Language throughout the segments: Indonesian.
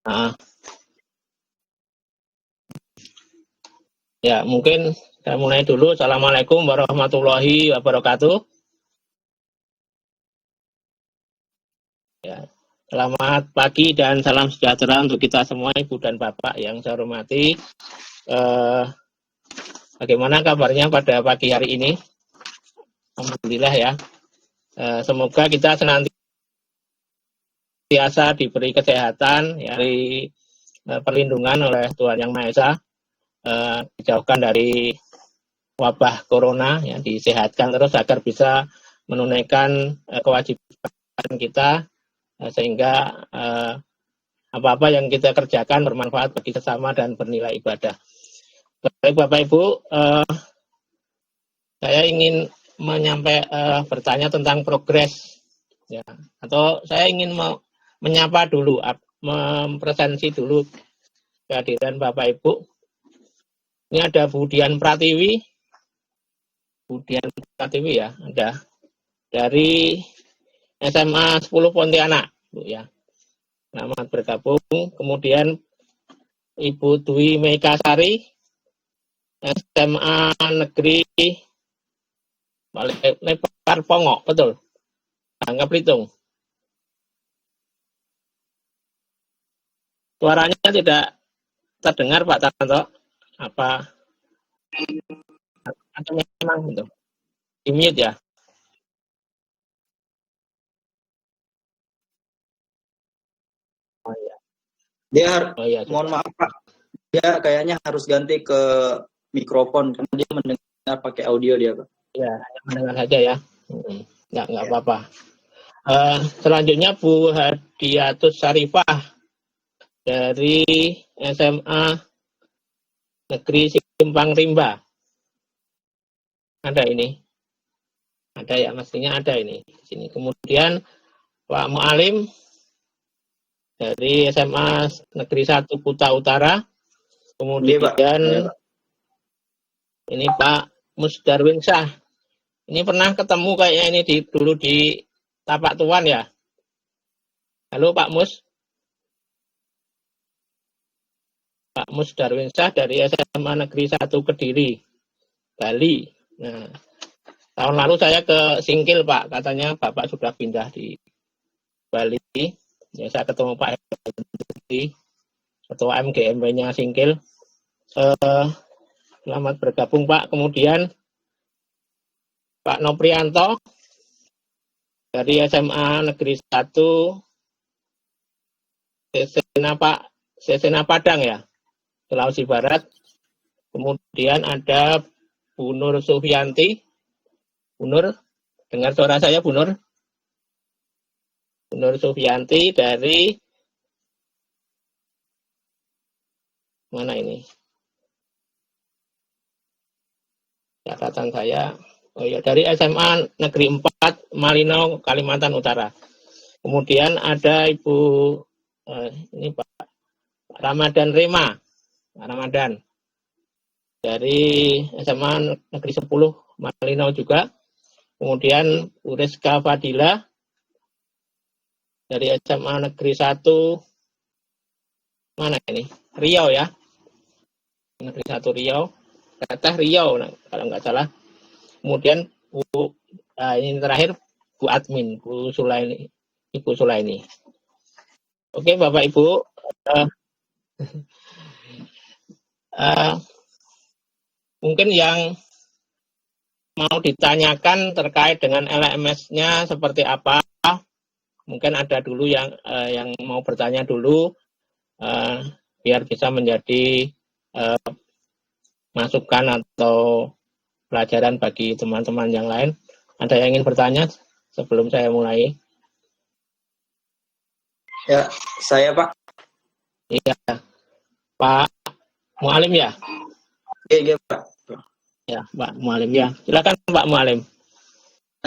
Ah, ya, mungkin saya mulai dulu. Assalamualaikum warahmatullahi wabarakatuh. Ya, selamat pagi dan salam sejahtera untuk kita semua, Ibu dan Bapak yang saya hormati. Bagaimana kabarnya pada pagi hari ini? Alhamdulillah ya. Semoga kita senantiasa diberi kesehatan, ya, diberi perlindungan oleh Tuhan Yang Maha Esa, dijauhkan dari wabah corona, ya, disehatkan terus agar bisa menunaikan kewajiban kita, sehingga apa-apa yang kita kerjakan bermanfaat bagi sesama dan bernilai ibadah. Baik Bapak Ibu, saya ingin bertanya tentang progres, ya, atau saya ingin menyapa dulu, mempresensi dulu kehadiran Bapak Ibu. Ini ada Budian Pratiwi ya, ada dari SMA 10 Pontianak, Bu ya. Selamat bergabung. Kemudian Ibu Dwi Mekasari, SMA Negeri Lebar Pongok, betul? Bangka Belitung. Suaranya tidak terdengar Pak Tanto. Apa atau memang itu? Di-mute ya? Oh iya. Dia mohon maaf Pak. Dia kayaknya harus ganti ke mikrofon karena dia mendengar pakai audio dia, Pak. Ya, hanya mendengar saja ya. Nggak apa-apa. Selanjutnya Bu Hadiatus Sarifah dari SMA Negeri Simpang Rimba. Ada ini. Ada ya, mestinya ada ini di sini. Kemudian Pak Mualim dari SMA Negeri 1 Kuta Utara. Kemudian ini Pak Musdarwin Syah. Ini pernah ketemu kayaknya ini dulu di Tapak Tuan ya. Halo Pak Mus. Pak Musdarwin Syah dari SMA Negeri 1 Kediri, Bali. Nah, tahun lalu saya ke Singkil Pak, katanya Bapak sudah pindah di Bali. Ya, saya ketemu Pak Hendri, Ketua MGMB-nya Singkil. Selamat bergabung Pak. Kemudian Pak Noprianto dari SMA Negeri 1 Sesena Padang ya, Sulawesi Barat. Kemudian ada Bu Nur Sufianti. Bu Nur, dengar suara saya Bu Nur? Bu Nur Sufianti dari mana ini? Catatan saya. Oh ya, dari SMA Negeri 4 Malino, Kalimantan Utara. Kemudian ada Ibu ini Pak Ramadan Rema, Pak Ramadan dari SMA Negeri 10 Malino juga. Kemudian Bu Rizka Fadila dari SMA Negeri 1 mana ini? Riau ya. Negeri 1 Riau. Teteh Riau kalau nggak salah. Kemudian ini terakhir Bu Admin, Bu Sulaini, Ibu Sulaini. Oke Bapak Ibu, mungkin yang mau ditanyakan terkait dengan LMS-nya seperti apa, mungkin ada dulu yang mau bertanya dulu, biar bisa menjadi masukan atau pelajaran bagi teman-teman yang lain. Ada yang ingin bertanya sebelum saya mulai? Ya, saya Pak. Iya, Pak Mualim ya? Iya Pak. Ya, Pak Mualim ya. Silakan Pak Mualim.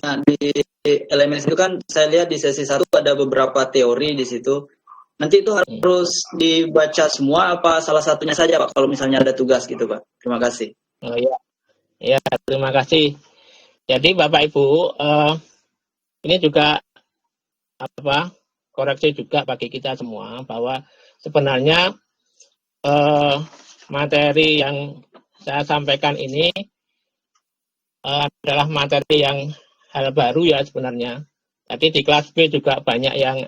Nah, di LMS itu kan saya lihat di sesi 1 ada beberapa teori di situ. Nanti itu harus dibaca semua apa salah satunya saja Pak kalau misalnya ada tugas gitu Pak. Terima kasih. Oh iya. Ya, terima kasih. Jadi Bapak Ibu, ini juga koreksi juga bagi kita semua bahwa sebenarnya materi yang saya sampaikan ini adalah materi yang hal baru ya sebenarnya. Tadi di kelas B juga banyak yang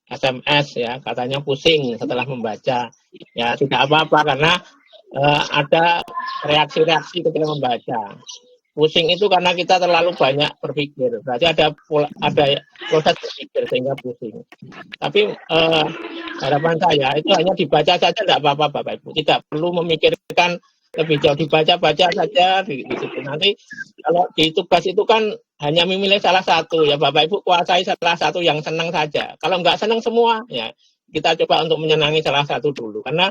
SMS ya, katanya pusing setelah membaca. Ya tidak apa-apa karena ada reaksi-reaksi ketika membaca. Pusing itu karena kita terlalu banyak berpikir. Berarti ada proses berpikir sehingga pusing. Tapi harapan saya itu hanya dibaca saja tidak apa-apa Bapak Ibu. Tidak perlu memikirkan lebih jauh, dibaca-baca saja di situ. Nanti kalau di tugas itu kan hanya memilih salah satu ya Bapak Ibu, kuasai salah satu yang senang saja. Kalau nggak senang semua ya kita coba untuk menyenangi salah satu dulu karena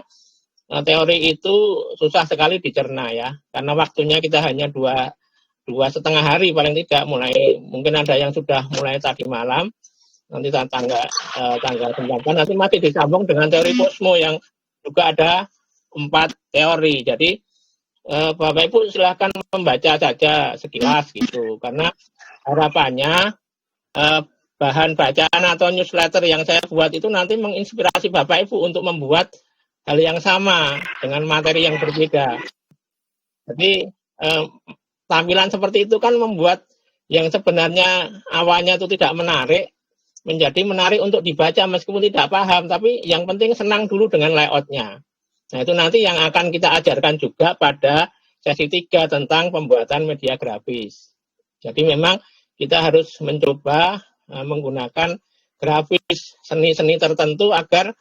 teori itu susah sekali dicerna ya karena waktunya kita hanya dua setengah hari paling tidak, mulai mungkin ada yang sudah mulai tadi malam, nanti tanggal 9 nanti masih disambung dengan teori kosmo yang juga ada 4 teori. Jadi Bapak Ibu silahkan membaca saja sekilas gitu, karena harapannya bahan bacaan atau newsletter yang saya buat itu nanti menginspirasi Bapak Ibu untuk membuat hal yang sama dengan materi yang berbeda. Jadi tampilan seperti itu kan membuat yang sebenarnya awalnya itu tidak menarik menjadi menarik untuk dibaca meskipun tidak paham, tapi yang penting senang dulu dengan layoutnya. Nah itu nanti yang akan kita ajarkan juga pada sesi 3 tentang pembuatan media grafis. Jadi memang kita harus mencoba menggunakan grafis seni-seni tertentu agar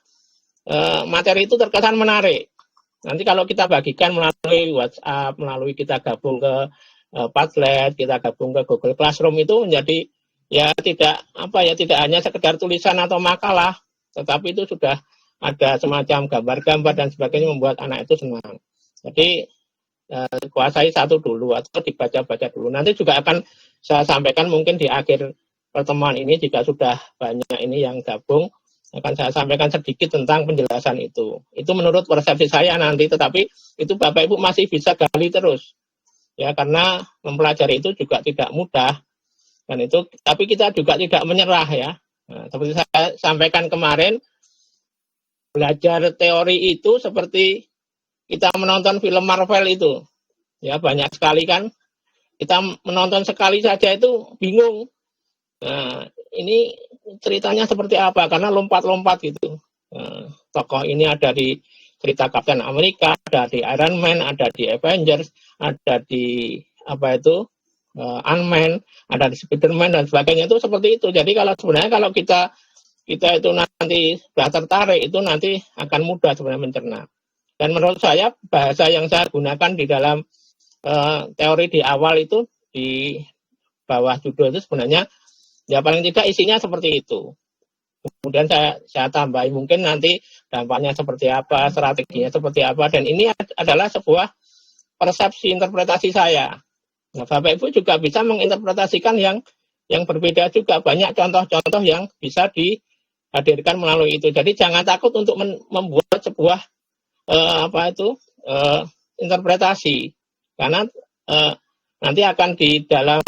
materi itu terkesan menarik. Nanti kalau kita bagikan melalui WhatsApp, melalui kita gabung ke Padlet, kita gabung ke Google Classroom itu menjadi ya tidak hanya sekedar tulisan atau makalah, tetapi itu sudah ada semacam gambar-gambar dan sebagainya membuat anak itu senang. Jadi kuasai satu dulu atau dibaca-baca dulu. Nanti juga akan saya sampaikan mungkin di akhir pertemuan ini jika sudah banyak ini yang gabung, akan saya sampaikan sedikit tentang penjelasan itu. Itu menurut persepsi saya nanti, tetapi itu Bapak Ibu masih bisa gali terus. Ya, karena mempelajari itu juga tidak mudah. Dan itu, tapi kita juga tidak menyerah ya. Nah, seperti saya sampaikan kemarin, belajar teori itu seperti kita menonton film Marvel itu. Ya, banyak sekali kan. Kita menonton sekali saja itu bingung. Nah, ini ceritanya seperti apa? Karena lompat-lompat gitu. Tokoh ini ada di cerita Captain America, ada di Iron Man, ada di Avengers, ada di Ant-Man, ada di Spider-Man dan sebagainya, itu seperti itu. Jadi kalau sebenarnya kalau kita itu nanti sudah tertarik, itu nanti akan mudah sebenarnya mencerna. Dan menurut saya bahasa yang saya gunakan di dalam teori di awal itu di bawah judul itu sebenarnya ya paling tidak isinya seperti itu. Kemudian saya tambahin mungkin nanti dampaknya seperti apa, strateginya seperti apa, dan ini adalah sebuah persepsi interpretasi saya. Nah, Bapak Ibu juga bisa menginterpretasikan yang berbeda juga, banyak contoh-contoh yang bisa dihadirkan melalui itu. Jadi jangan takut untuk membuat sebuah interpretasi, karena nanti akan di dalam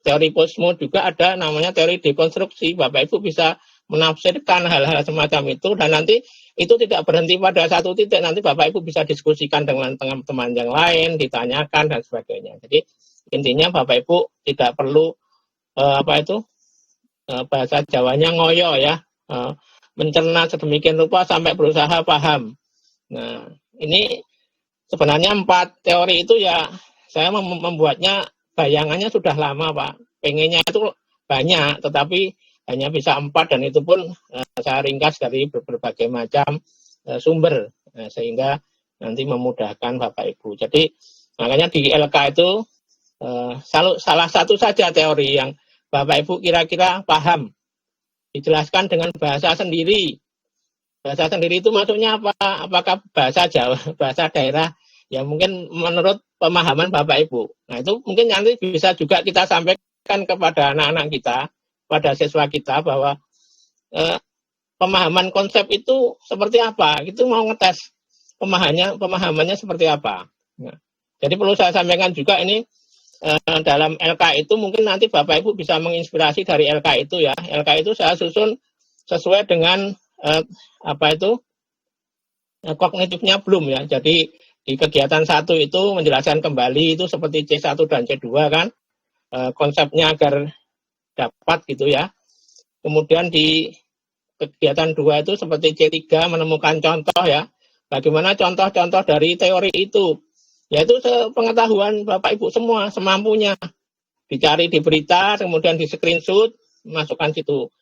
teori Kosmo juga ada namanya teori dekonstruksi. Bapak Ibu bisa menafsirkan hal-hal semacam itu, dan nanti itu tidak berhenti pada satu titik. Nanti Bapak Ibu bisa diskusikan dengan teman-teman yang lain, ditanyakan dan sebagainya. Jadi intinya Bapak Ibu tidak perlu bahasa Jawanya ngoyo ya, mencerna sedemikian rupa sampai berusaha paham. Nah, ini sebenarnya 4 teori itu ya saya membuatnya bayangannya sudah lama Pak. Pengennya itu banyak, tetapi hanya bisa 4, dan itu pun saya ringkas dari berbagai macam sumber, sehingga nanti memudahkan Bapak Ibu. Jadi makanya di LK itu salah satu saja teori yang Bapak Ibu kira-kira paham, dijelaskan dengan bahasa sendiri. Bahasa sendiri itu maksudnya apa? Apakah bahasa Jawa, bahasa daerah, ya mungkin menurut pemahaman Bapak Ibu. Nah itu mungkin nanti bisa juga kita sampaikan kepada anak-anak kita, pada siswa kita, bahwa pemahaman konsep itu seperti apa. Itu mau ngetes pemahamannya seperti apa. Nah, jadi perlu saya sampaikan juga ini dalam LK itu mungkin nanti Bapak Ibu bisa menginspirasi dari LK itu ya. LK itu saya susun sesuai dengan kognitifnya belum ya. Jadi di kegiatan 1 itu menjelaskan kembali itu seperti C1 dan C2 kan, konsepnya agar dapat gitu ya. Kemudian di kegiatan 2 itu seperti C3 menemukan contoh ya. Bagaimana contoh-contoh dari teori itu. Yaitu pengetahuan Bapak Ibu semua semampunya. Dicari di berita, kemudian di screenshot, masukkan situ.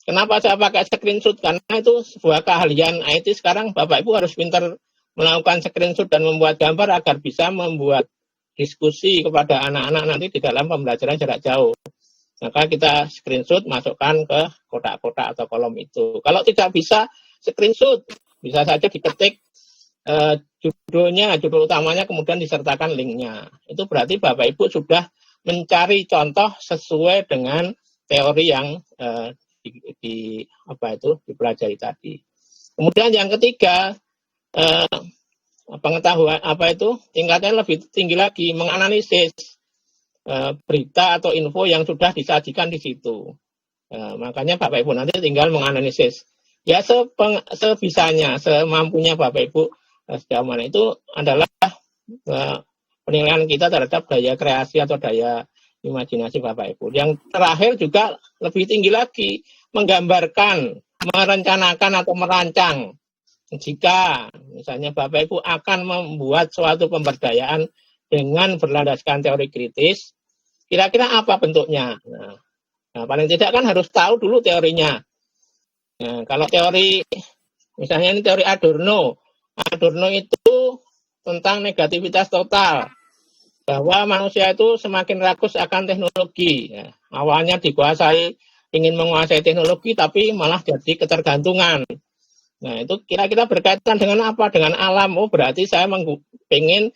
Kenapa saya pakai screenshot? Karena itu sebuah keahlian IT sekarang Bapak Ibu harus pintar melakukan screenshot dan membuat gambar agar bisa membuat diskusi kepada anak-anak nanti di dalam pembelajaran jarak jauh. Maka kita screenshot, masukkan ke kotak-kotak atau kolom itu. Kalau tidak bisa screenshot, bisa saja diketik judulnya, judul utamanya, kemudian disertakan linknya. Itu berarti Bapak Ibu sudah mencari contoh sesuai dengan teori yang dipelajari tadi. Kemudian yang ketiga, pengetahuan tingkatnya lebih tinggi lagi, menganalisis berita atau info yang sudah disajikan di situ. Makanya Bapak Ibu nanti tinggal menganalisis. Ya sebisanya, semampunya Bapak Ibu sejauh mana itu adalah penilaian kita terhadap daya kreasi atau daya imajinasi Bapak Ibu. Yang terakhir juga lebih tinggi lagi, menggambarkan, merencanakan atau merancang. Jika misalnya Bapak Ibu akan membuat suatu pemberdayaan dengan berlandaskan teori kritis, kira-kira apa bentuknya? Nah, paling tidak kan harus tahu dulu teorinya. Nah, kalau teori, misalnya ini teori Adorno itu tentang negativitas total, bahwa manusia itu semakin rakus akan teknologi. Ya, awalnya ingin menguasai teknologi, tapi malah jadi ketergantungan. Nah, itu kira-kira berkaitan dengan apa? Dengan alam. Oh, berarti saya ingin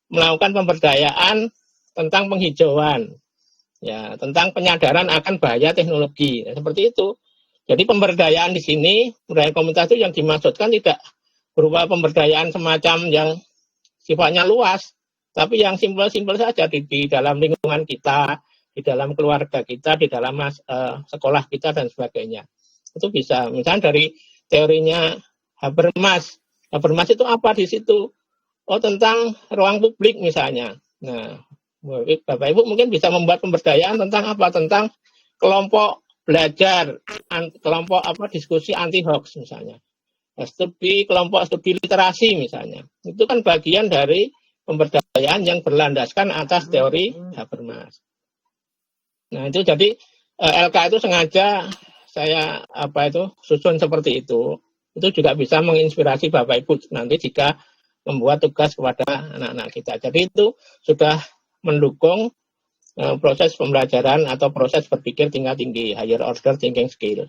melakukan pemberdayaan tentang penghijauan. Ya, tentang penyadaran akan bahaya teknologi. Nah, seperti itu. Jadi pemberdayaan di sini, pemberdayaan komunitas itu yang dimaksudkan tidak berupa pemberdayaan semacam yang sifatnya luas, tapi yang simpel-simpel saja di dalam lingkungan kita, di dalam keluarga kita, di dalam sekolah kita dan sebagainya. Itu bisa. Misalnya dari teorinya Habermas. Habermas itu apa di situ? Oh, tentang ruang publik misalnya. Nah, Bapak Ibu mungkin bisa membuat pemberdayaan tentang apa? Tentang kelompok belajar, kelompok diskusi anti hoax misalnya. Kelompok studi literasi misalnya. Itu kan bagian dari pemberdayaan yang berlandaskan atas teori Habermas. Nah, itu jadi LK itu sengaja saya susun seperti itu. Itu juga bisa menginspirasi Bapak Ibu nanti jika membuat tugas kepada anak-anak kita. Jadi itu sudah mendukung proses pembelajaran atau proses berpikir tingkat tinggi, higher order thinking skill.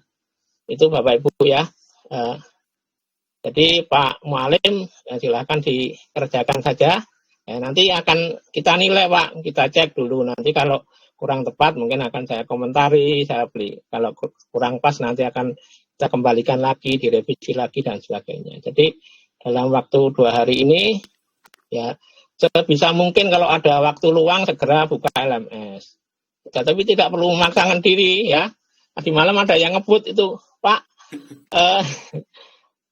Itu Bapak Ibu ya. Jadi Pak Mualim, silakan dikerjakan saja. Ya, nanti akan kita nilai Pak, kita cek dulu. Nanti kalau kurang tepat mungkin akan saya komentari, saya beli. Kalau kurang pas nanti akan kita kembalikan lagi, direvisi lagi dan sebagainya. Jadi dalam waktu 2 hari ini ya sebisa mungkin kalau ada waktu luang segera buka LMS. Tapi tidak perlu memaksakan diri ya. Tadi malam ada yang ngebut itu, Pak.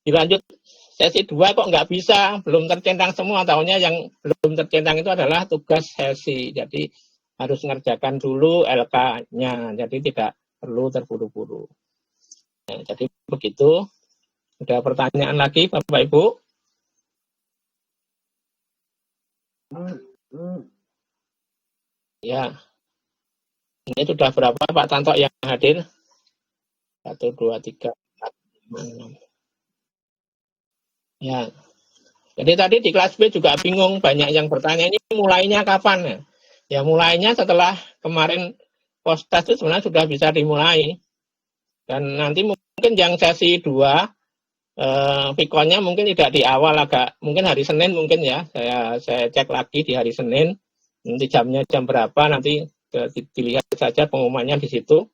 Dilanjut sesi 2 kok nggak bisa, belum tercentang semua. Tahunya yang belum tercentang itu adalah tugas sesi. Jadi harus ngerjakan dulu LK-nya. Jadi tidak perlu terburu-buru. Nah, jadi begitu. Ada pertanyaan lagi Bapak Ibu? Ya. Ini sudah berapa Pak Tanto yang hadir? 1, 2, 3, 4, 5, 6. Ya. Jadi tadi di kelas B juga bingung, banyak yang bertanya ini mulainya kapan ya? Ya mulainya setelah kemarin post-test itu sebenarnya sudah bisa dimulai. Dan nanti mungkin yang sesi 2 Pikonnya mungkin tidak di awal, agak mungkin hari Senin mungkin ya. Saya cek lagi di hari Senin. Nanti jamnya jam berapa nanti dilihat saja pengumumannya di situ.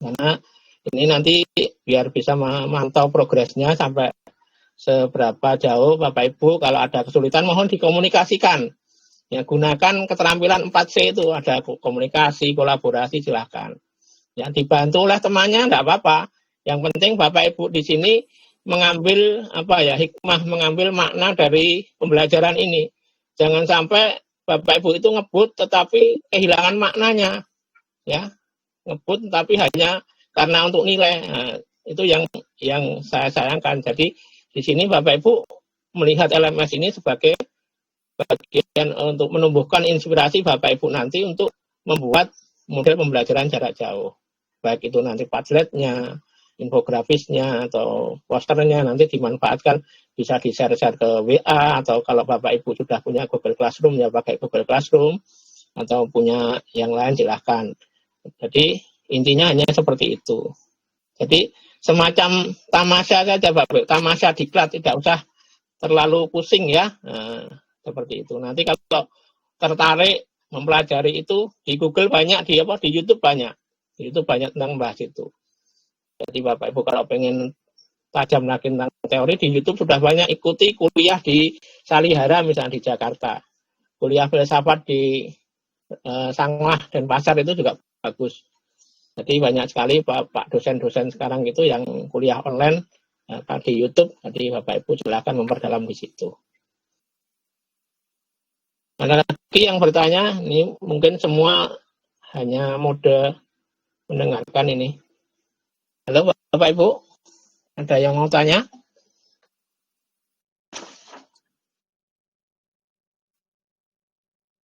Karena ini nanti biar bisa memantau progresnya sampai seberapa jauh Bapak Ibu. Kalau ada kesulitan mohon dikomunikasikan. Ya, gunakan keterampilan 4C itu, ada komunikasi, kolaborasi, silahkan. Ya, dibantu oleh temannya enggak apa-apa. Yang penting Bapak Ibu di sini mengambil hikmah, mengambil makna dari pembelajaran ini. Jangan sampai Bapak Ibu itu ngebut tetapi kehilangan maknanya, ya. Ngebut tapi hanya karena untuk nilai. Nah, itu yang saya sayangkan. Jadi di sini Bapak Ibu melihat LMS ini sebagai bagian untuk menumbuhkan inspirasi Bapak Ibu nanti untuk membuat model pembelajaran jarak jauh. Baik itu nanti Padlet-nya, infografisnya, atau posternya nanti dimanfaatkan, bisa di-share-share ke WA, atau kalau Bapak Ibu sudah punya Google Classroom, ya pakai Google Classroom, atau punya yang lain silahkan. Jadi intinya hanya seperti itu. Jadi semacam tamasya saja Bapak Ibu, tamasya diklat, tidak usah terlalu pusing ya. Nah, seperti itu. Nanti kalau tertarik mempelajari itu di Google banyak, di YouTube banyak. Di YouTube banyak tentang bahas itu. Jadi Bapak Ibu kalau pengen tajam lagi tentang teori, di YouTube sudah banyak. Ikuti kuliah di Salihara misalnya di Jakarta. Kuliah filsafat di Sanglah dan Pasar itu juga bagus. Jadi banyak sekali Pak dosen-dosen sekarang itu yang kuliah online di YouTube. Jadi Bapak Ibu silakan memperdalam di situ. Ada lagi yang bertanya, ini mungkin semua hanya mode mendengarkan ini. Halo Bapak Ibu, ada yang mau tanya?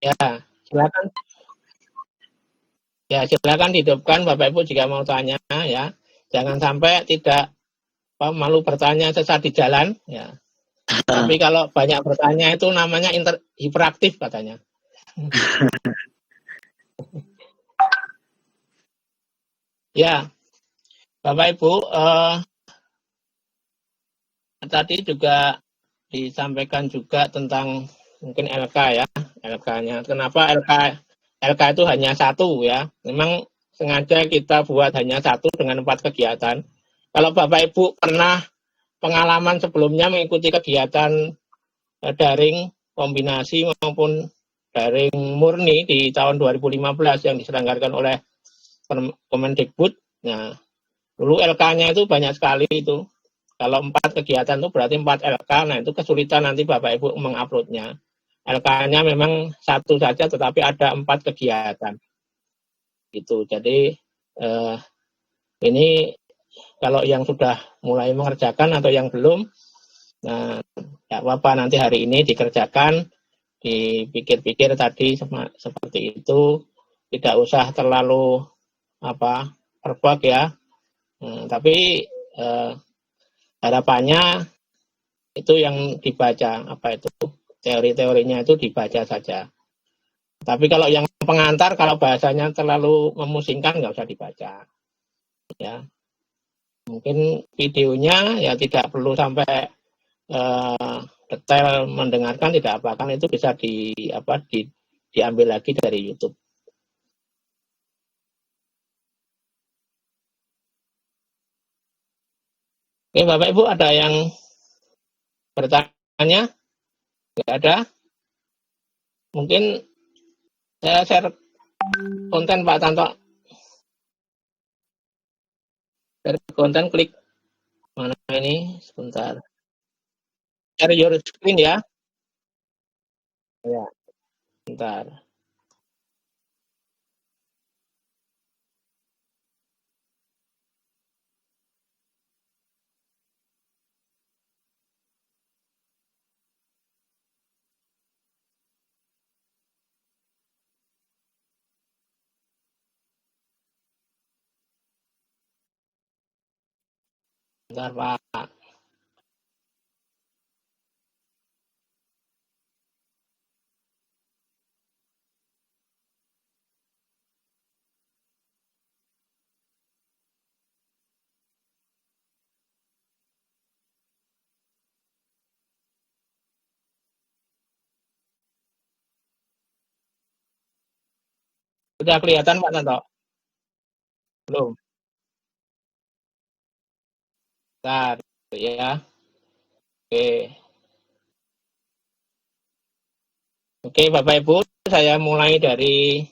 Ya, silakan. Ya, silakan dihidupkan Bapak Ibu jika mau tanya ya. Jangan sampai tidak malu bertanya sesat di jalan ya. Tapi kalau banyak bertanya itu namanya hiperaktif katanya. Ya, Bapak Ibu, tadi juga disampaikan juga tentang mungkin LK ya, LK-nya. Kenapa LK itu hanya satu ya? Memang sengaja kita buat hanya satu dengan 4 kegiatan. Kalau Bapak Ibu pernah pengalaman sebelumnya mengikuti kegiatan daring kombinasi maupun daring murni di tahun 2015 yang diselenggarakan oleh Kemendikbud. Nah, dulu LK-nya itu banyak sekali itu. Kalau 4 kegiatan itu berarti 4 LK. Nah, itu kesulitan nanti Bapak Ibu menguploadnya. LK-nya memang satu saja tetapi ada 4 kegiatan. Gitu. Jadi ini kalau yang sudah mulai mengerjakan atau yang belum, nah ya apa nanti hari ini dikerjakan, dipikir-pikir tadi seperti itu, tidak usah terlalu terbak ya. Tapi harapannya itu yang dibaca itu teori-teorinya itu dibaca saja. Tapi kalau yang pengantar, kalau bahasanya terlalu memusingkan nggak usah dibaca. Ya, mungkin videonya ya tidak perlu sampai detail mendengarkan, tidak apa, kan itu bisa diambil lagi dari YouTube. Oke, Bapak Ibu ada yang bertanya? Nggak ada? Mungkin saya share konten Pak Tanto. Share konten, klik mana ini? Sebentar. Share your screen ya. Ya, sebentar. Sebentar Pak. Sudah kelihatan Pak Tanto? Belum? Bentar ya. Oke. Oke Bapak Ibu, saya mulai dari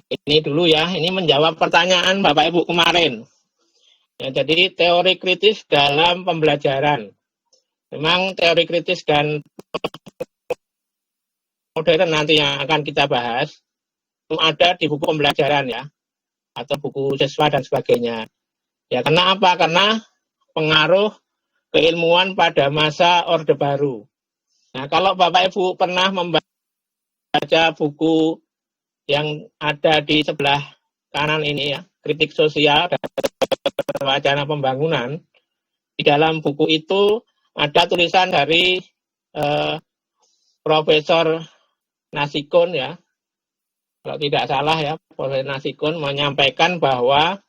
ini dulu ya. Ini menjawab pertanyaan Bapak Ibu kemarin. Ya, jadi teori kritis dalam pembelajaran. Memang teori kritis dan modern nanti yang akan kita bahas ada di buku pembelajaran ya, atau buku siswa dan sebagainya. Ya, karena apa? Karena pengaruh keilmuan pada masa Orde Baru. Nah, kalau Bapak Ibu pernah membaca buku yang ada di sebelah kanan ini ya, kritik sosial dan wacana pembangunan, di dalam buku itu ada tulisan dari Profesor Nasikun ya, kalau tidak salah ya, Profesor Nasikun menyampaikan bahwa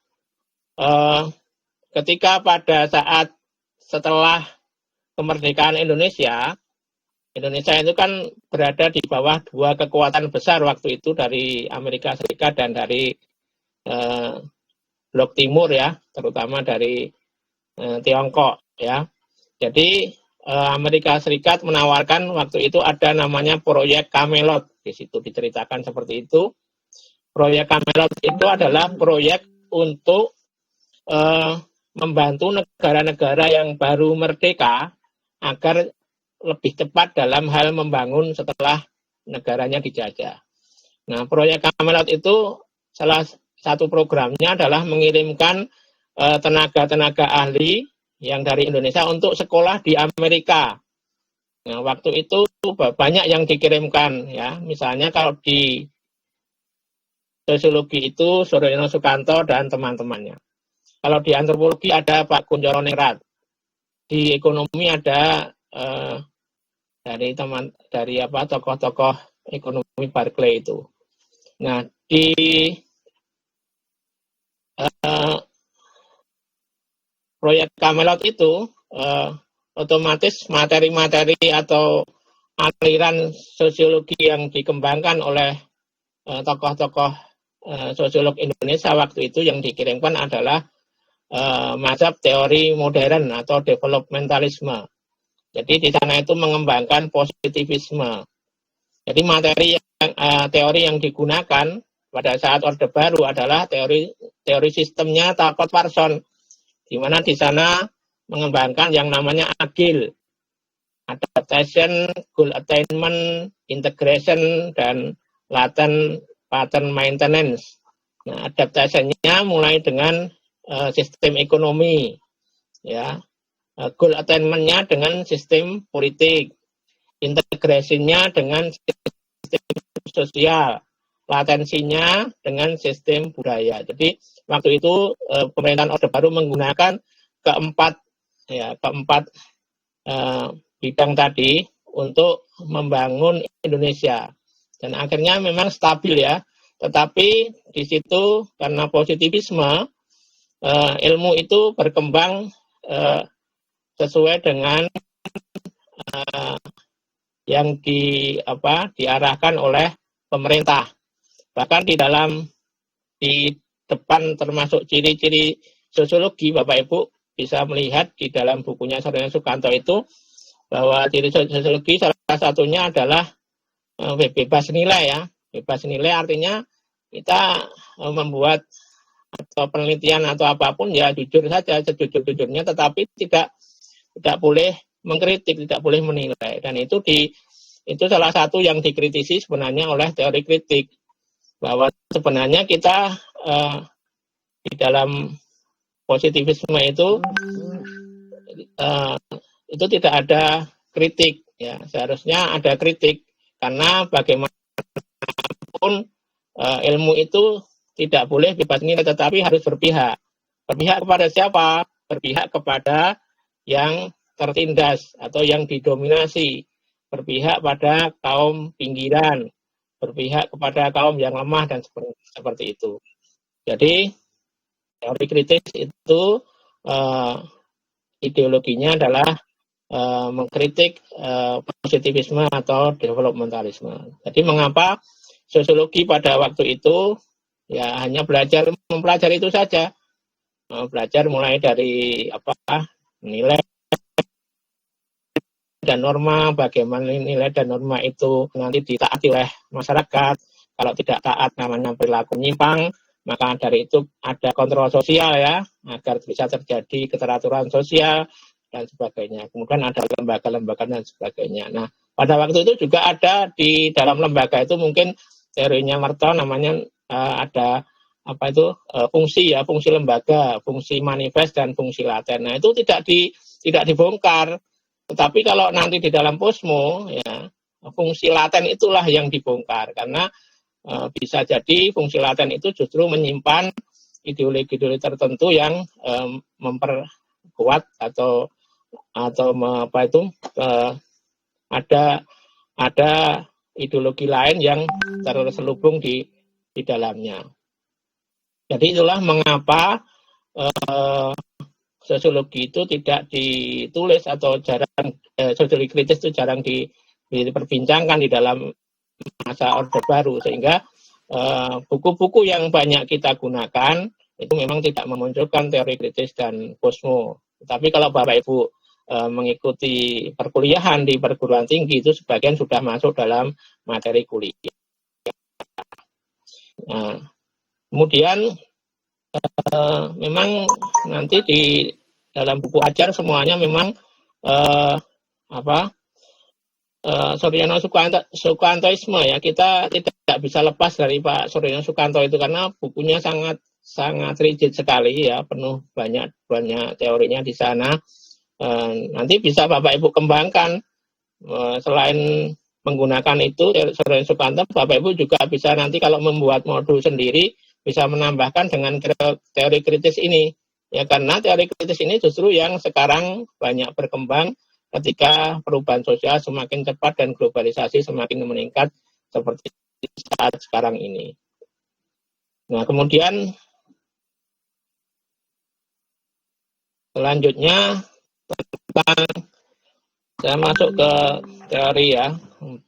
ketika pada saat setelah kemerdekaan Indonesia itu kan berada di bawah dua kekuatan besar waktu itu dari Amerika Serikat dan dari Blok Timur ya, terutama dari Tiongkok ya. Jadi Amerika Serikat menawarkan waktu itu ada namanya proyek Camelot. Di situ diceritakan seperti itu. Proyek Camelot itu adalah proyek untuk membantu negara-negara yang baru merdeka agar lebih cepat dalam hal membangun setelah negaranya dijajah. Nah, proyek Camelot itu salah satu programnya adalah mengirimkan tenaga-tenaga ahli yang dari Indonesia untuk sekolah di Amerika. Nah, waktu itu banyak yang dikirimkan ya. Misalnya kalau di sosiologi itu Suryono Sukanto dan teman-temannya. Kalau di antropologi ada Pak Kunchoro Ningrat. Di ekonomi ada dari tokoh-tokoh ekonomi Barclay itu. Nah, di proyek Camelot itu otomatis materi-materi atau aliran sosiologi yang dikembangkan oleh tokoh-tokoh sosiolog Indonesia waktu itu yang dikirimkan adalah mazhab teori modern atau developmentalisme. Jadi di sana itu mengembangkan positivisme. Jadi teori yang digunakan pada saat Orde Baru adalah teori sistemnya Talcott Parsons, di mana di sana mengembangkan yang namanya agile, adaptation, goal attainment, integration, dan latent pattern maintenance. Nah, adaptationnya mulai dengan sistem ekonomi, ya, goal attainment-nya dengan sistem politik, integrasinya dengan sistem sosial, latensinya dengan sistem budaya. Jadi waktu itu pemerintahan Orde Baru menggunakan keempat bidang tadi untuk membangun Indonesia. Dan akhirnya memang stabil ya. Tetapi di situ karena positivisme, ilmu itu berkembang sesuai dengan yang diarahkan oleh pemerintah. Bahkan di depan termasuk ciri-ciri sosiologi, Bapak Ibu bisa melihat di dalam bukunya Suryono Sukanto itu bahwa ciri sosiologi salah satunya adalah bebas nilai ya. Bebas nilai artinya kita membuat atau penelitian atau apapun ya jujur saja sejujur-jujurnya, tetapi tidak boleh mengkritik, tidak boleh menilai. Dan itu salah satu yang dikritisi sebenarnya oleh teori kritik, bahwa sebenarnya kita di dalam positivisme itu tidak ada kritik ya. Seharusnya ada kritik karena bagaimanapun ilmu itu tidak boleh bebas nilai, tetapi harus berpihak. Berpihak kepada siapa? Berpihak kepada yang tertindas atau yang didominasi, berpihak pada kaum pinggiran, berpihak kepada kaum yang lemah dan seperti itu. Jadi teori kritis itu ideologinya adalah mengkritik positivisme atau developmentalisme. Jadi mengapa sosiologi pada waktu itu ya hanya mempelajari itu saja, belajar mulai dari nilai dan norma, bagaimana nilai dan norma itu nanti ditaati oleh masyarakat. Kalau tidak taat namanya perilaku menyimpang, Maka dari itu ada kontrol sosial ya, agar bisa terjadi keteraturan sosial dan sebagainya. Kemudian ada lembaga-lembaga dan sebagainya. Nah, pada waktu itu juga ada di dalam lembaga itu mungkin teorinya Merton namanya ada apa itu fungsi ya, fungsi lembaga, fungsi manifest dan fungsi laten. Nah, itu tidak dibongkar. Tetapi kalau nanti di dalam Posmo ya, fungsi laten itulah yang dibongkar karena bisa jadi fungsi laten itu justru menyimpan ideologi-ideologi tertentu yang memperkuat atau apa itu ada ideologi lain yang terselubung di dalamnya. Jadi itulah mengapa sosiologi itu tidak ditulis atau jarang sosiologi kritis itu jarang diperbincangkan di dalam masa Orde Baru, sehingga buku-buku yang banyak kita gunakan itu memang tidak memunculkan teori kritis dan Posmo. Tapi kalau Bapak Ibu mengikuti perkuliahan di perguruan tinggi itu sebagian sudah masuk dalam materi kuliah. Nah, kemudian memang nanti di dalam buku ajar semuanya memang Suryono Sukantoisme ya, kita tidak bisa lepas dari Pak Suryono Sukanto itu karena bukunya sangat rigid sekali ya, penuh banyak teorinya di sana. Nanti bisa Bapak Ibu kembangkan selain menggunakan itu Suryono Sukanto, Bapak Ibu juga bisa nanti kalau membuat modul sendiri bisa menambahkan dengan teori kritis ini ya, karena teori kritis ini justru yang sekarang banyak berkembang ketika perubahan sosial semakin cepat dan globalisasi semakin meningkat seperti saat sekarang ini. Nah, kemudian selanjutnya saya masuk ke teori ya,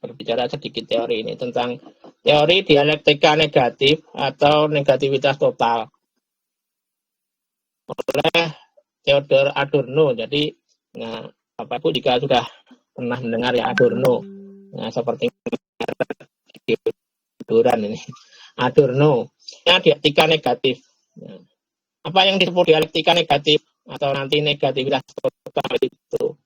berbicara sedikit teori ini tentang teori dialektika negatif atau negativitas total oleh Theodor Adorno. Jadi, nah, Bapak Ibu jika sudah pernah mendengar ya Adorno, nah seperti Duran ini, Adorno, ya dialektika negatif. Nah, apa yang disebut dialektika negatif atau nanti negativitas total itu?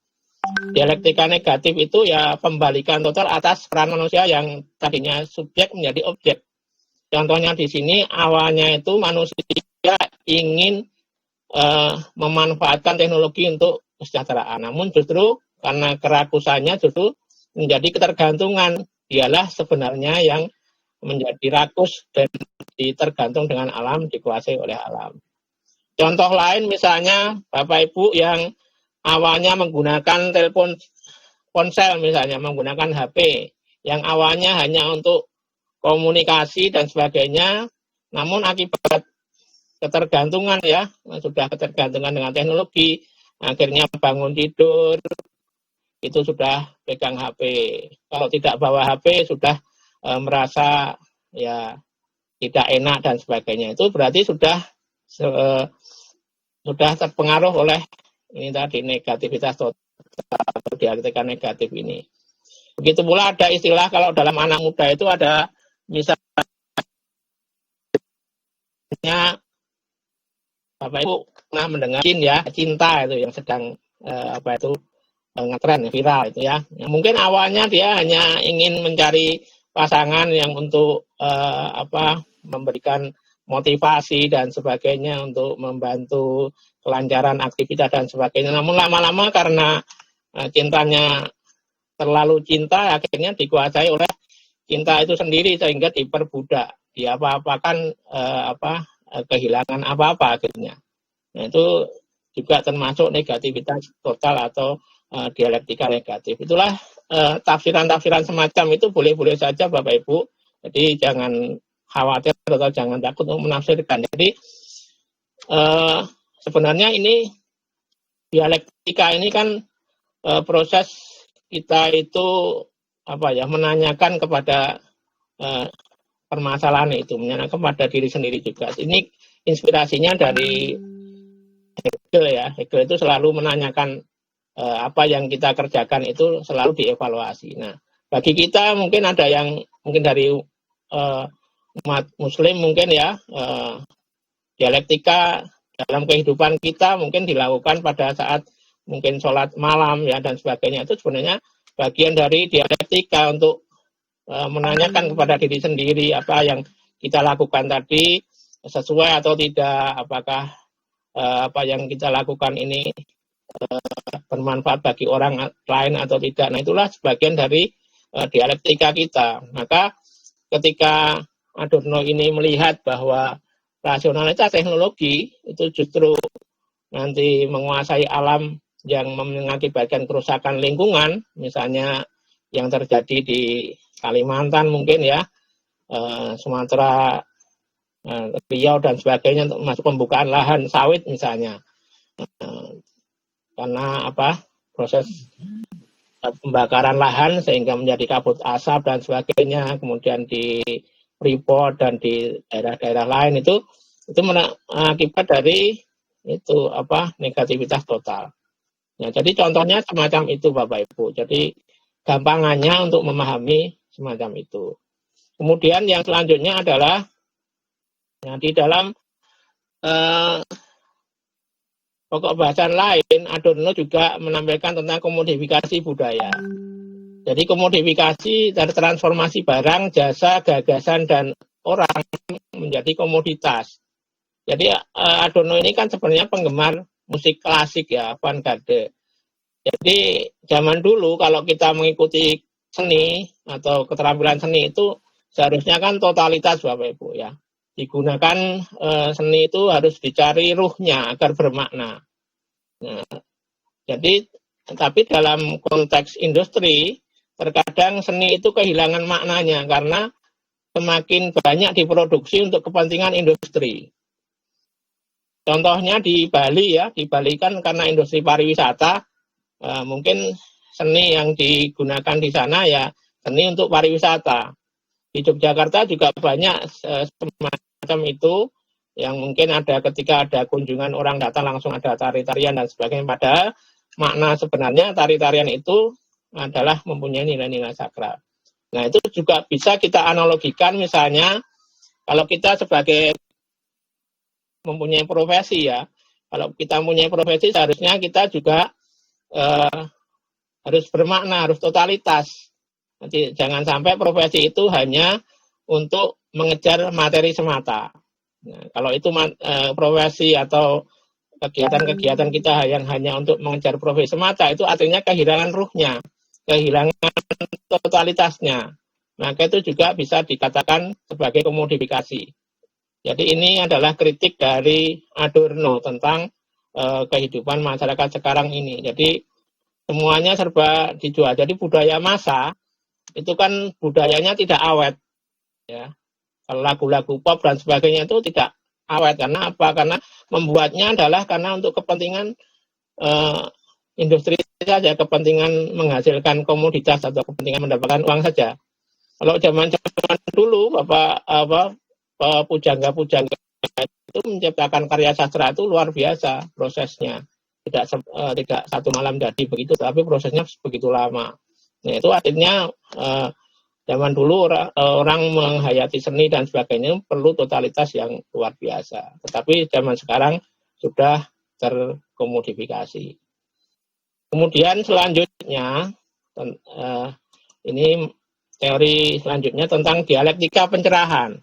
Dialektika negatif itu ya pembalikan total atas peran manusia yang tadinya subjek menjadi objek. Contohnya di sini awalnya itu manusia ingin memanfaatkan teknologi untuk kesejahteraan. Namun justru karena kerakusannya justru menjadi ketergantungan. Dialah sebenarnya yang menjadi rakus dan tergantung dengan alam, dikuasai oleh alam. Contoh lain misalnya Bapak Ibu yang awalnya menggunakan telepon ponsel misalnya, menggunakan HP yang awalnya hanya untuk komunikasi dan sebagainya, namun akibat ketergantungan ya, sudah ketergantungan dengan teknologi, akhirnya bangun tidur itu sudah pegang HP. Kalau tidak bawa HP sudah merasa ya tidak enak dan sebagainya. Itu berarti sudah terpengaruh oleh ini tadi negativitas total atau dialektika negatif ini. Begitu pula ada istilah kalau dalam anak muda itu ada misalnya Bapak Ibu pernah mendengar cinta itu yang sedang ngetren viral itu ya. Mungkin awalnya dia hanya ingin mencari pasangan yang untuk memberikan motivasi dan sebagainya untuk membantu kelancaran aktivitas dan sebagainya. Namun lama-lama karena cintanya terlalu cinta akhirnya dikuasai oleh cinta itu sendiri sehingga diperbudak, diapa-apakan kehilangan apa-apa akhirnya. Nah, itu juga termasuk negativitas total atau dialektika negatif. Itulah tafsiran-tafsiran semacam itu boleh-boleh saja Bapak Ibu. Jadi jangan khawatir atau jangan takut untuk menafsirkan. Jadi sebenarnya ini dialektika ini kan proses kita itu menanyakan kepada permasalahan itu, menanyakan kepada diri sendiri juga. Ini inspirasinya dari Hegel ya. Hegel itu selalu menanyakan apa yang kita kerjakan itu selalu dievaluasi. Nah, bagi kita mungkin ada yang mungkin dari umat muslim mungkin ya, dialektika dalam kehidupan kita mungkin dilakukan pada saat mungkin sholat malam ya dan sebagainya, itu sebenarnya bagian dari dialektika untuk menanyakan kepada diri sendiri apa yang kita lakukan tadi sesuai atau tidak, apakah apa yang kita lakukan ini bermanfaat bagi orang lain atau tidak. Nah, itulah sebagian dari dialektika kita. Maka ketika Adorno ini melihat bahwa rasionalitas teknologi itu justru nanti menguasai alam yang mengakibatkan kerusakan lingkungan, misalnya yang terjadi di Kalimantan mungkin ya, Sumatera, Riau dan sebagainya, masuk pembukaan lahan sawit misalnya, karena proses pembakaran lahan sehingga menjadi kabut asap dan sebagainya, kemudian di Freeport dan di daerah-daerah lain itu akibat dari itu negativitas total. Ya, jadi contohnya semacam itu Bapak Ibu. Jadi gampangannya untuk memahami semacam itu. Kemudian yang selanjutnya adalah di dalam pokok bahasan lain, Adorno juga menampilkan tentang komodifikasi budaya. Jadi komodifikasi dari transformasi barang, jasa, gagasan, dan orang menjadi komoditas. Jadi Adorno ini kan sebenarnya penggemar musik klasik ya, avant-garde. Jadi zaman dulu kalau kita mengikuti seni atau keterampilan seni itu seharusnya kan totalitas Bapak Ibu ya. Digunakan seni itu harus dicari ruhnya agar bermakna. Nah, jadi tapi dalam konteks industri terkadang seni itu kehilangan maknanya karena semakin banyak diproduksi untuk kepentingan industri. Contohnya di Bali ya, di Bali kan karena industri pariwisata, mungkin seni yang digunakan di sana ya seni untuk pariwisata. Di Yogyakarta juga banyak semacam itu, yang mungkin ada ketika ada kunjungan orang datang langsung ada tari-tarian dan sebagainya. Padahal makna sebenarnya tari-tarian itu adalah mempunyai nilai-nilai sakral. Nah, itu juga bisa kita analogikan misalnya kalau kita sebagai mempunyai profesi ya. Kalau kita mempunyai profesi seharusnya kita juga harus bermakna, harus totalitas. Nanti jangan sampai profesi itu hanya untuk mengejar materi semata. Nah, kalau itu profesi atau kegiatan-kegiatan kita yang hanya untuk mengejar profesi semata, itu artinya kehilangan ruhnya, kehilangan totalitasnya. Maka itu juga bisa dikatakan sebagai komodifikasi. Jadi ini adalah kritik dari Adorno tentang kehidupan masyarakat sekarang ini. Jadi semuanya serba dijual. Jadi budaya massa itu kan budayanya tidak awet. Ya. Kalau lagu-lagu pop dan sebagainya itu tidak awet. Karena apa? Karena membuatnya adalah karena untuk kepentingan industri saja, kepentingan menghasilkan komoditas atau kepentingan mendapatkan uang saja. Kalau zaman dulu pujangga-pujangga itu menciptakan karya sastra itu luar biasa prosesnya. Tidak satu malam jadi begitu, tapi prosesnya begitu lama. Nah, itu artinya zaman dulu orang menghayati seni dan sebagainya perlu totalitas yang luar biasa. Tetapi zaman sekarang sudah terkomodifikasi. Kemudian selanjutnya, ini teori selanjutnya tentang dialektika pencerahan.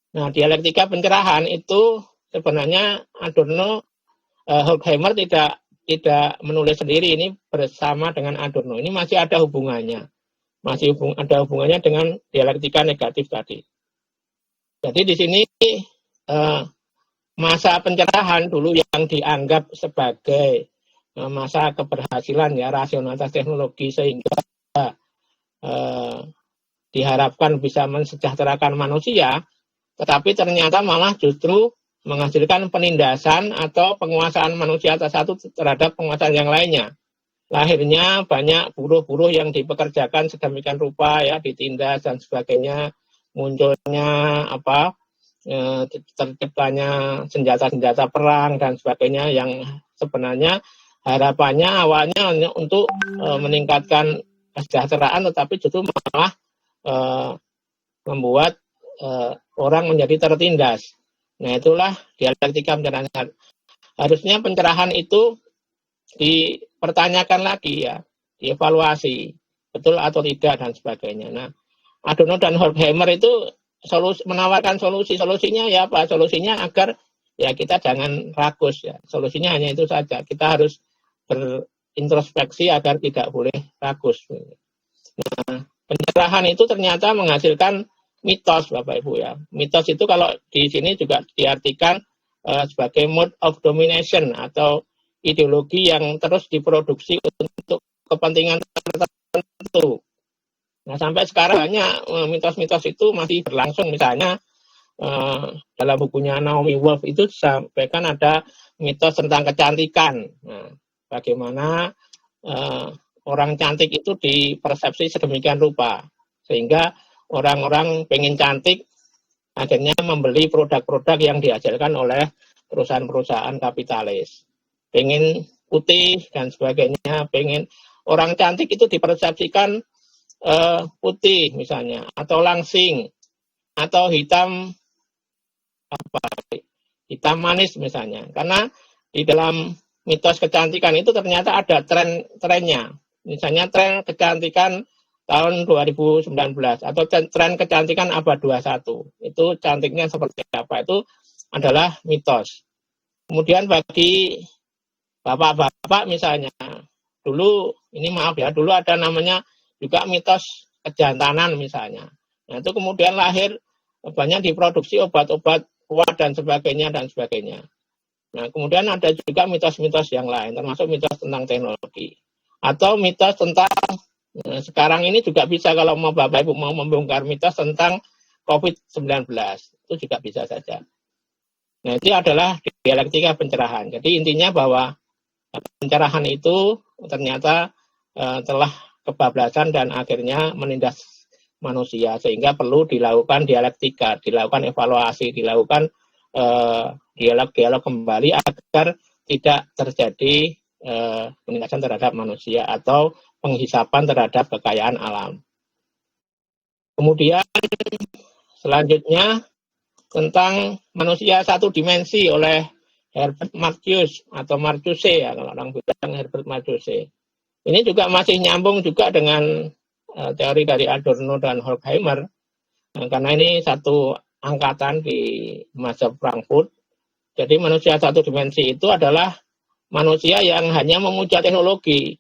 Nah, dialektika pencerahan itu sebenarnya Adorno, Horkheimer tidak menulis sendiri, ini bersama dengan Adorno. Ini masih ada hubungannya. Ada hubungannya dengan dialektika negatif tadi. Jadi di sini masa pencerahan dulu yang dianggap sebagai masa keberhasilan ya, rasionalitas teknologi sehingga diharapkan bisa mensejahterakan manusia, tetapi ternyata malah justru menghasilkan penindasan atau penguasaan manusia atas satu terhadap penguasaan yang lainnya. Lahirnya banyak buruh-buruh yang dipekerjakan sedemikian rupa ya, ditindas dan sebagainya, munculnya terciptanya senjata-senjata perang dan sebagainya yang sebenarnya harapannya awalnya untuk meningkatkan kesejahteraan, tetapi justru malah membuat orang menjadi tertindas. Nah, itulah dialektika pencerahan. Harusnya pencerahan itu dipertanyakan lagi ya, dievaluasi betul atau tidak dan sebagainya. Nah, Adorno dan Horkheimer itu menawarkan solusinya ya apa? Solusinya agar ya kita jangan rakus ya. Solusinya hanya itu saja. Kita harus berintrospeksi agar tidak boleh rakus. Nah, pencerahan itu ternyata menghasilkan mitos, Bapak Ibu ya. Mitos itu kalau di sini juga diartikan sebagai mode of domination atau ideologi yang terus diproduksi untuk kepentingan tertentu. Nah, sampai sekarang banyak mitos-mitos itu masih berlangsung. Misalnya dalam bukunya Naomi Wolf itu disampaikan ada mitos tentang kecantikan. Nah, bagaimana orang cantik itu dipersepsi sedemikian rupa sehingga orang-orang pengen cantik akhirnya membeli produk-produk yang dihasilkan oleh perusahaan-perusahaan kapitalis. Pengen putih dan sebagainya, pengen orang cantik itu dipersepsikan putih misalnya, atau langsing, atau hitam manis misalnya. Karena di dalam mitos kecantikan itu ternyata ada tren-trennya. Misalnya tren kecantikan tahun 2019 atau tren kecantikan abad 21. Itu cantiknya seperti apa? Itu adalah mitos. Kemudian bagi bapak-bapak misalnya, dulu dulu ada namanya juga mitos kejantanan misalnya. Nah, itu kemudian lahir banyak diproduksi obat-obat kuat dan sebagainya. Nah, kemudian ada juga mitos-mitos yang lain, termasuk mitos tentang teknologi. Atau mitos tentang, sekarang ini juga bisa kalau mau Bapak Ibu mau membongkar mitos tentang COVID-19, itu juga bisa saja. Nah, itu adalah dialektika pencerahan. Jadi intinya bahwa pencerahan itu ternyata telah kebablasan dan akhirnya menindas manusia, sehingga perlu dilakukan dialektika, dilakukan evaluasi, dilakukan dialog-dialog kembali agar tidak terjadi penindasan terhadap manusia atau penghisapan terhadap kekayaan alam. Kemudian selanjutnya tentang manusia satu dimensi oleh Herbert Marcuse atau Marcuse ya kalau orang bilang Herbert Marcuse. Ini juga masih nyambung juga dengan teori dari Adorno dan Horkheimer, karena ini satu angkatan di masa Frankfurt. Jadi manusia satu dimensi itu adalah manusia yang hanya memuja teknologi.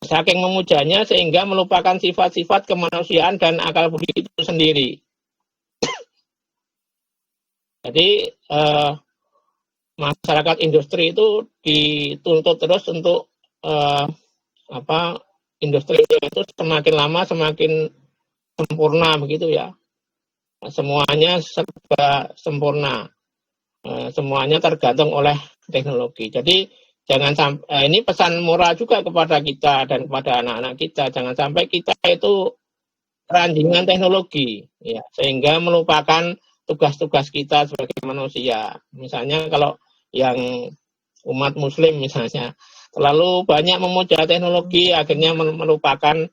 Saking memujanya sehingga melupakan sifat-sifat kemanusiaan dan akal budi itu sendiri. Jadi masyarakat industri itu dituntut terus untuk industri itu semakin lama semakin sempurna begitu ya. Semuanya serba sempurna. Semuanya tergantung oleh teknologi. Jadi jangan sampai ini pesan moral juga kepada kita dan kepada anak-anak kita, jangan sampai kita itu keranjingan teknologi ya, sehingga melupakan tugas-tugas kita sebagai manusia. Misalnya kalau yang umat muslim misalnya terlalu banyak memuja teknologi akhirnya melupakan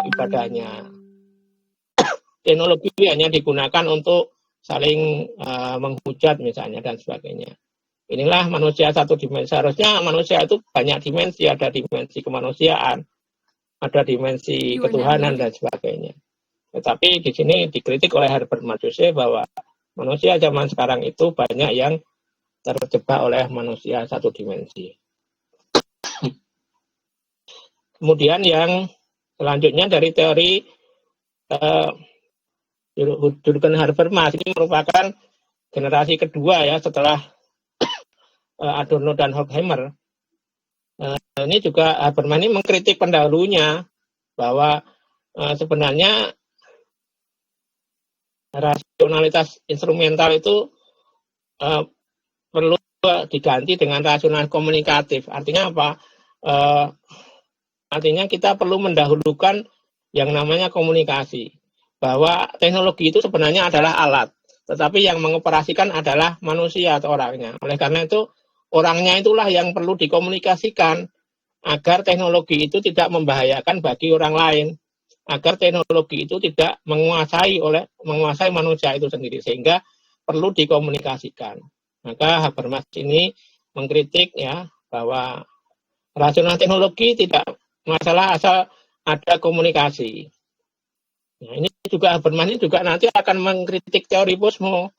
ibadahnya. Teknologi hanya digunakan untuk saling menghujat misalnya dan sebagainya. Inilah manusia satu dimensi. Harusnya manusia itu banyak dimensi, ada dimensi kemanusiaan, ada dimensi ketuhanan dan sebagainya. Tetapi di sini dikritik oleh Herbert Marcuse bahwa manusia zaman sekarang itu banyak yang terjebak oleh manusia satu dimensi. Kemudian yang selanjutnya dari teori Jürgen Habermas, ini merupakan generasi kedua ya setelah Adorno dan Horkheimer. Ini juga Habermas ini mengkritik pendahulunya bahwa sebenarnya rasionalitas instrumental itu perlu diganti dengan rasional komunikatif. Artinya apa? Artinya kita perlu mendahulukan yang namanya komunikasi. Bahwa teknologi itu sebenarnya adalah alat. Tetapi yang mengoperasikan adalah manusia atau orangnya. Oleh karena itu, orangnya itulah yang perlu dikomunikasikan agar teknologi itu tidak membahayakan bagi orang lain. agar teknologi itu tidak menguasai manusia itu sendiri, sehingga perlu dikomunikasikan. Maka Habermas ini mengkritik ya bahwa rasional teknologi tidak masalah asal ada komunikasi. Nah, ini juga Habermas ini juga nanti akan mengkritik teori posmo.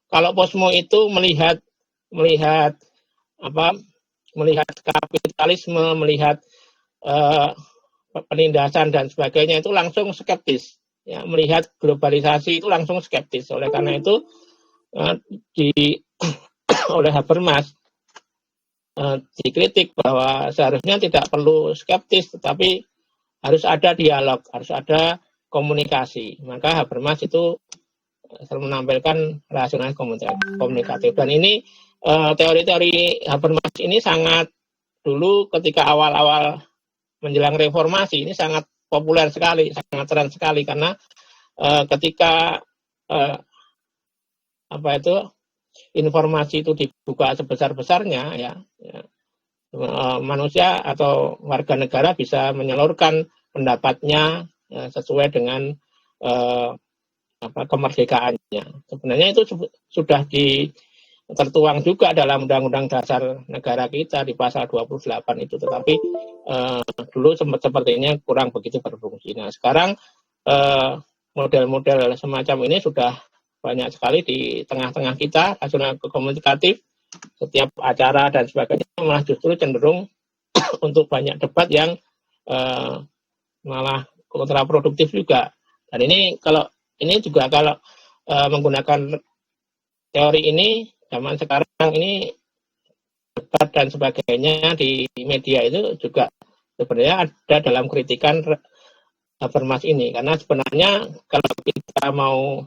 Kalau posmo itu melihat kapitalisme, melihat penindasan dan sebagainya itu langsung skeptis. Ya, melihat globalisasi itu langsung skeptis. Oleh karena itu oleh Habermas dikritik bahwa seharusnya tidak perlu skeptis, tetapi harus ada dialog, harus ada komunikasi. Maka Habermas itu selalu menampilkan rasional komunikatif. Dan ini teori-teori Habermas ini sangat dulu ketika awal-awal menjelang reformasi ini sangat populer sekali, sangat tren sekali, karena ketika informasi itu dibuka sebesar-besarnya ya, manusia atau warga negara bisa menyalurkan pendapatnya sesuai dengan kemerdekaannya. Sebenarnya itu sudah tertuang juga dalam Undang-Undang Dasar Negara kita di pasal 28 itu, tetapi dulu sepertinya kurang begitu berfungsi. Nah, sekarang model-model semacam ini sudah banyak sekali di tengah-tengah kita, rasional komunikatif, setiap acara dan sebagainya malah justru cenderung untuk banyak debat yang malah kontraproduktif juga. Dan ini kalau menggunakan teori ini zaman sekarang ini, debat dan sebagainya di media itu juga sebenarnya ada dalam kritikan Habermas ini, karena sebenarnya kalau kita mau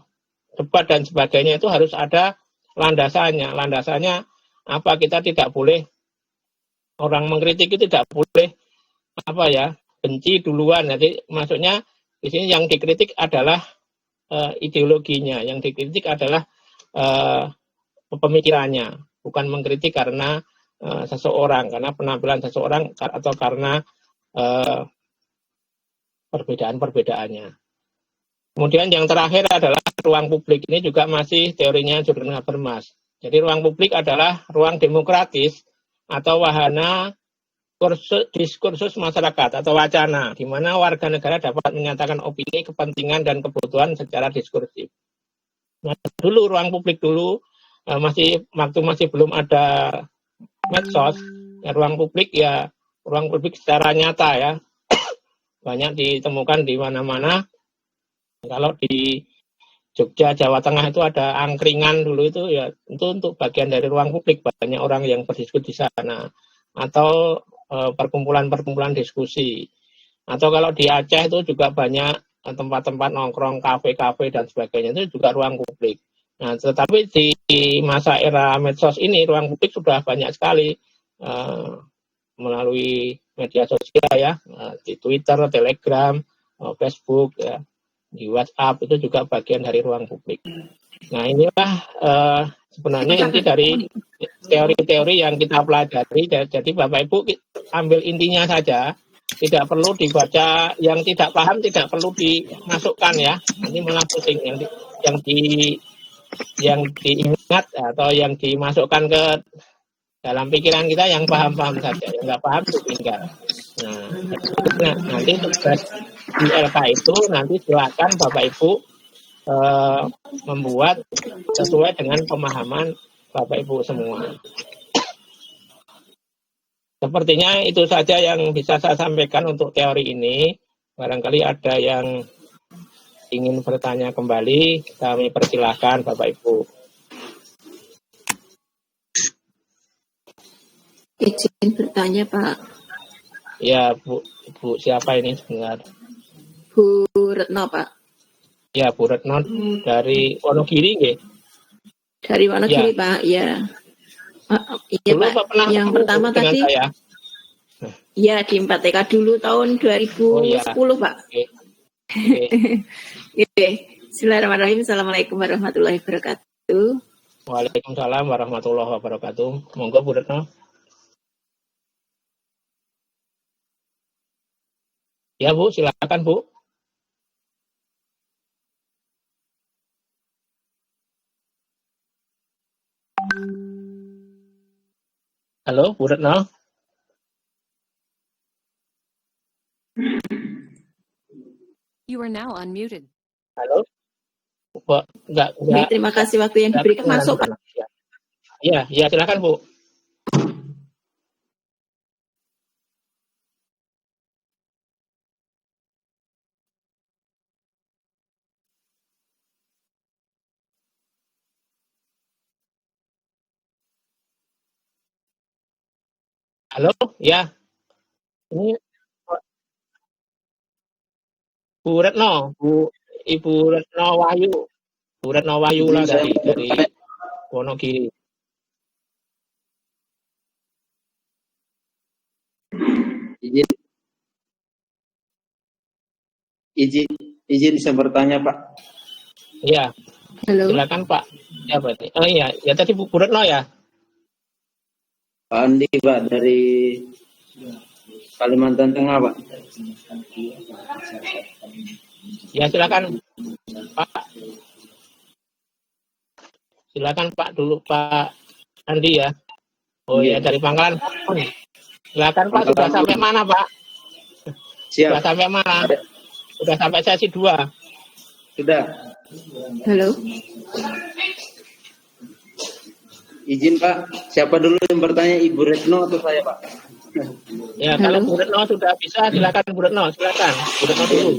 debat dan sebagainya itu harus ada landasannya. Landasannya apa? Kita tidak boleh, orang mengkritik itu tidak boleh benci duluan. Jadi maksudnya di sini yang dikritik adalah ideologinya, yang dikritik adalah pemikirannya, bukan mengkritik karena seseorang, karena penampilan seseorang atau karena perbedaan-perbedaannya. Kemudian yang terakhir adalah ruang publik. Ini juga masih teorinya Jürgen Habermas. Jadi ruang publik adalah ruang demokratis atau wahana diskursus masyarakat atau wacana, di mana warga negara dapat menyatakan opini, kepentingan, dan kebutuhan secara diskursif. Nah, dulu ruang publik waktu masih belum ada medsos, ruang publik secara nyata ya, banyak ditemukan di mana-mana. Kalau di Jogja, Jawa Tengah itu ada angkringan dulu itu ya, itu untuk bagian dari ruang publik, banyak orang yang berdiskusi di sana, atau perkumpulan-perkumpulan diskusi. Atau kalau di Aceh itu juga banyak tempat-tempat nongkrong, kafe-kafe dan sebagainya, itu juga ruang publik. Nah, tetapi di masa era medsos ini ruang publik sudah banyak sekali melalui media sosial ya, di Twitter, Telegram, Facebook ya, di WhatsApp, itu juga bagian dari ruang publik. Nah, inilah sebenarnya inti dari teori-teori yang kita pelajari. Jadi Bapak Ibu ambil intinya saja, tidak perlu dibaca, yang tidak paham tidak perlu dimasukkan ya, nanti malah pusing. Yang diingat atau yang dimasukkan ke dalam pikiran kita yang paham-paham saja, yang nggak paham itu tinggal. Nah, nanti tugas di LK itu nanti silakan Bapak Ibu membuat sesuai dengan pemahaman Bapak Ibu semua. Sepertinya itu saja yang bisa saya sampaikan untuk teori ini. Barangkali ada yang ingin bertanya kembali, kami persilahkan Bapak Ibu. Izin bertanya Pak. Ya Bu siapa ini sebentar? Bu Retno Pak. Ya Bu Retno dari Wonogiri nggih? Dari Wonogiri ya. Pak, ya. Iya dulu Pak, yang pertama tadi saya. Ya di 4TK dulu tahun 2010 Pak. Oke. Bismillahirrahmanirrahim. Assalamualaikum warahmatullahi wabarakatuh. Waalaikumsalam warahmatullahi wabarakatuh. Monggo Bu Retno. Ya Bu, silakan Bu. Halo, Bu Retno. You are now unmuted. Halo. Kok enggak Baik, terima kasih waktu yang diberikan. Masuk, Pak. Ya, silakan, Bu. Halo, ya. Ini Bu Retno, Ibu Retno Wahyu. Bu Retno Wahyu lah dari Wonogiri. Izin saya bertanya, Pak. Iya, Halo. silakan Pak. Ya berarti. Oh iya, ya tadi Bu Retno ya. Pak Andi, Pak, dari Kalimantan Tengah, Pak. Ya silakan Pak. Silakan Pak dulu Pak Andi ya. Oh iya, dari Pangkalan. Silakan Pak, sudah sampai mana Pak? Siap. Sudah sampai mana? Sudah sampai sesi 2. Sudah. Halo. Izin, Pak. Siapa dulu yang bertanya, Ibu Retno atau saya, Pak? Ya, kalau Bu Retno sudah bisa, silakan Bu Retno, silakan. Bu Retno dulu.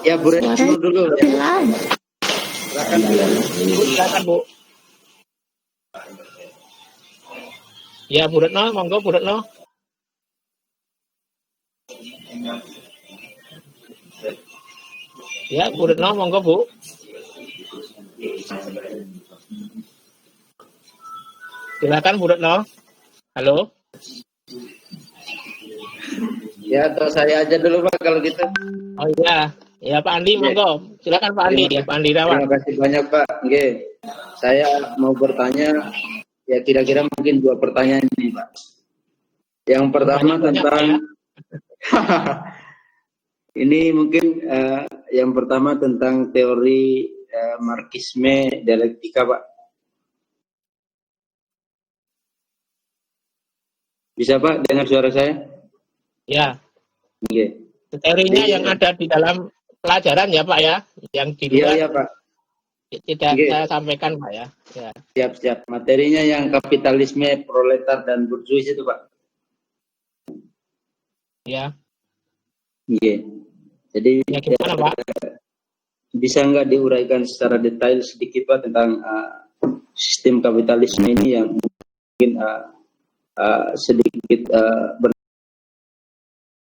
Ya, Bu Retno dulu. Pelan. Silakan, Bu. Silakan Bu. Ya, Bu Retno, monggo Bu Retno. Ya, Bu Retno, monggo Bu. Silakan Bu Retno. Halo. Ya, atau saya aja dulu, Pak, kalau gitu. Oh iya. Ya, Pak Andi, monggo. Silakan Pak Andi, ya, Pak Andi Rawan. Terima kasih banyak, Pak. Oke. Saya mau bertanya, ya kira-kira mungkin 2 pertanyaan ini, Pak. Yang pertama tentang ini mungkin yang pertama tentang teori Marxisme dialektika, Pak. Bisa, Pak, dengar suara saya? Ya. Oke. Teorinya yang ada di dalam pelajaran ya Pak ya, yang di luar Iya, Pak. tidak saya sampaikan Pak ya. Ya. Siap. Materinya yang kapitalisme, proletar, dan burjuis itu, Pak. Ya. Iya. Jadi Ya gimana Pak? bisa nggak diuraikan secara detail sedikit, Pak, tentang sistem kapitalisme ini yang mungkin sedikit